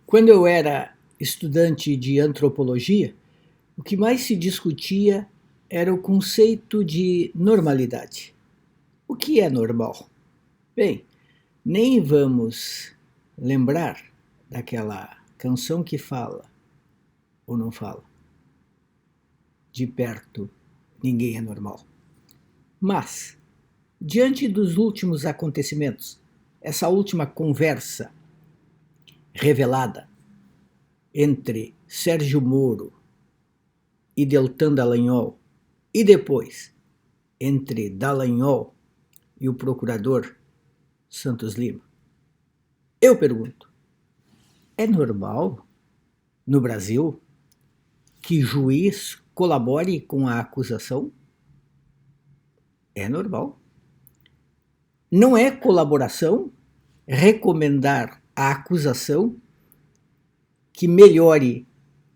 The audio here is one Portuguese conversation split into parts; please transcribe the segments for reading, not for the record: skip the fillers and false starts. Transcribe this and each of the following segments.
Quando eu era estudante de antropologia, o que mais se discutia era o conceito de normalidade. O que é normal? Bem, nem vamos lembrar daquela canção que fala, ou não fala, de perto ninguém é normal. Mas, diante dos últimos acontecimentos, essa última conversa revelada entre Sérgio Moro e Deltan Dallagnol, e depois entre Dallagnol e o procurador Santos Lima, eu pergunto, é normal no Brasil que juiz colabore com a acusação? É normal. Não é colaboração recomendar à acusação que melhore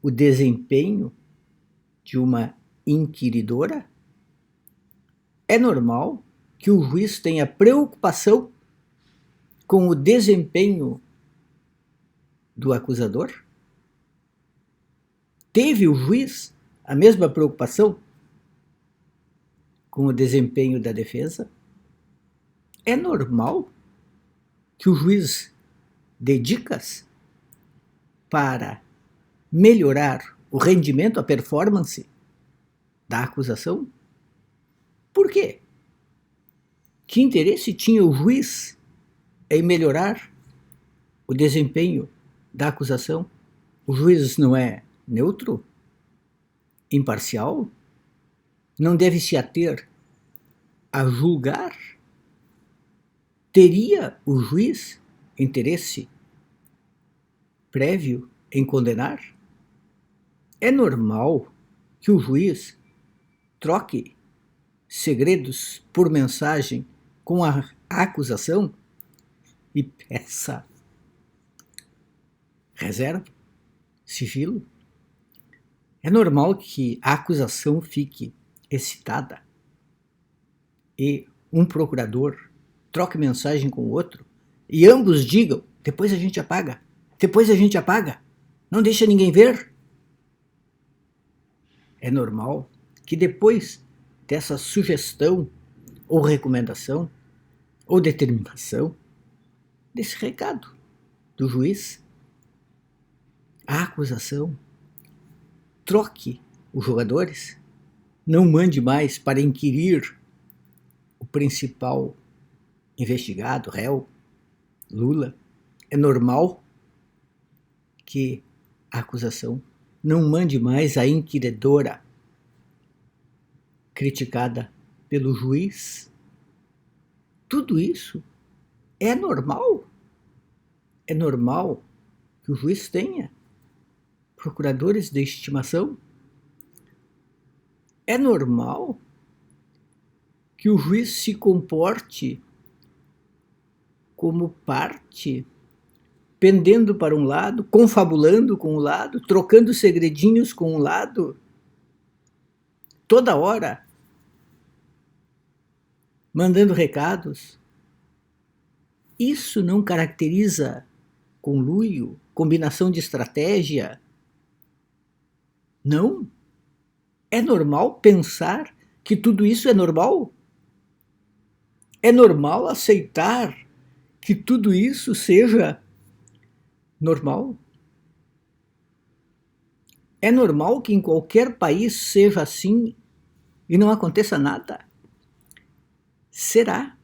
o desempenho de uma inquiridora? É normal que o juiz tenha preocupação com o desempenho do acusador? Teve o juiz a mesma preocupação com o desempenho da defesa? É normal que o juiz dê dicas para melhorar o rendimento, a performance da acusação? Por quê? Que interesse tinha o juiz em melhorar o desempenho da acusação? O juiz não é neutro? Imparcial? Não deve se ater a julgar? Teria o juiz interesse prévio em condenar? É normal que o juiz troque segredos por mensagem com a acusação e peça reserva, sigilo? É normal que a acusação fique excitada e um procurador troque mensagem com o outro e ambos digam, depois a gente apaga, não deixa ninguém ver? É normal que depois dessa sugestão ou recomendação ou determinação, desse recado do juiz, a acusação troque os jogadores, não mande mais para inquirir o principal investigado, réu, Lula? É normal que a acusação não mande mais a inquiridora criticada pelo juiz? Tudo isso é normal? É normal que o juiz tenha procuradores de estimação? É normal que o juiz se comporte como parte, pendendo para um lado, confabulando com um lado, trocando segredinhos com um lado, toda hora, mandando recados? Isso não caracteriza conluio, combinação de estratégia? Não? É normal pensar que tudo isso é normal? É normal aceitar que tudo isso seja normal? É normal que em qualquer país seja assim e não aconteça nada? Será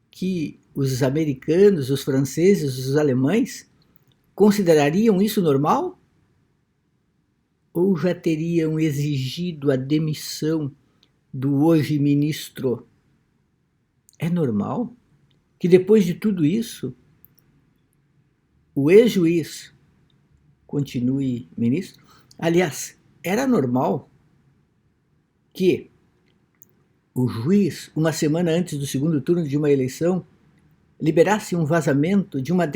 que os americanos, os franceses, os alemães considerariam isso normal? Ou já teriam exigido a demissão do hoje ministro? É normal que depois de tudo isso, o ex-juiz continue ministro? Aliás, era normal que o juiz, uma semana antes do segundo turno de uma eleição, liberasse um vazamento de uma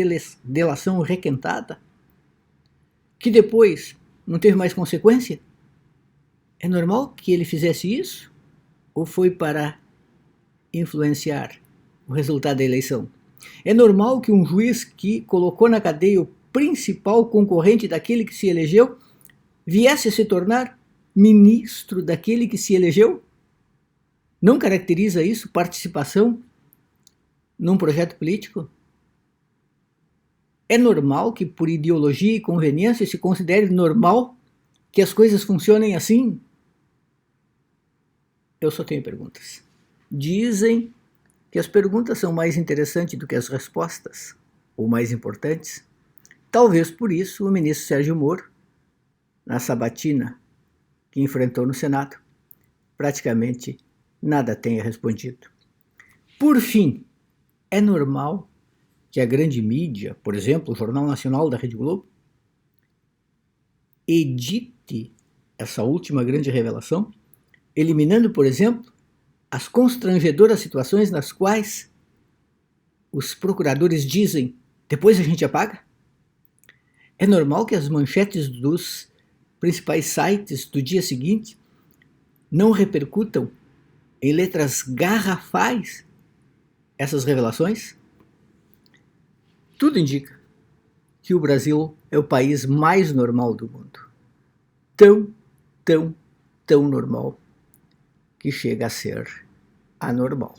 delação requentada, que depois não teve mais consequência? É normal que ele fizesse isso? Ou foi para influenciar o resultado da eleição? É normal que um juiz que colocou na cadeia o principal concorrente daquele que se elegeu viesse a se tornar ministro daquele que se elegeu? Não caracteriza isso participação num projeto político? É normal que, por ideologia e conveniência, se considere normal que as coisas funcionem assim? Eu só tenho perguntas. Dizem que as perguntas são mais interessantes do que as respostas, ou mais importantes. Talvez por isso o ministro Sérgio Moro, na sabatina que enfrentou no Senado, praticamente nada tenha respondido. Por fim, é normal que a grande mídia, por exemplo, o Jornal Nacional da Rede Globo, edite essa última grande revelação, eliminando, por exemplo, as constrangedoras situações nas quais os procuradores dizem: depois a gente apaga? É normal que as manchetes dos principais sites do dia seguinte não repercutam em letras garrafais essas revelações? Tudo indica que o Brasil é o país mais normal do mundo. Tão normal que chega a ser anormal.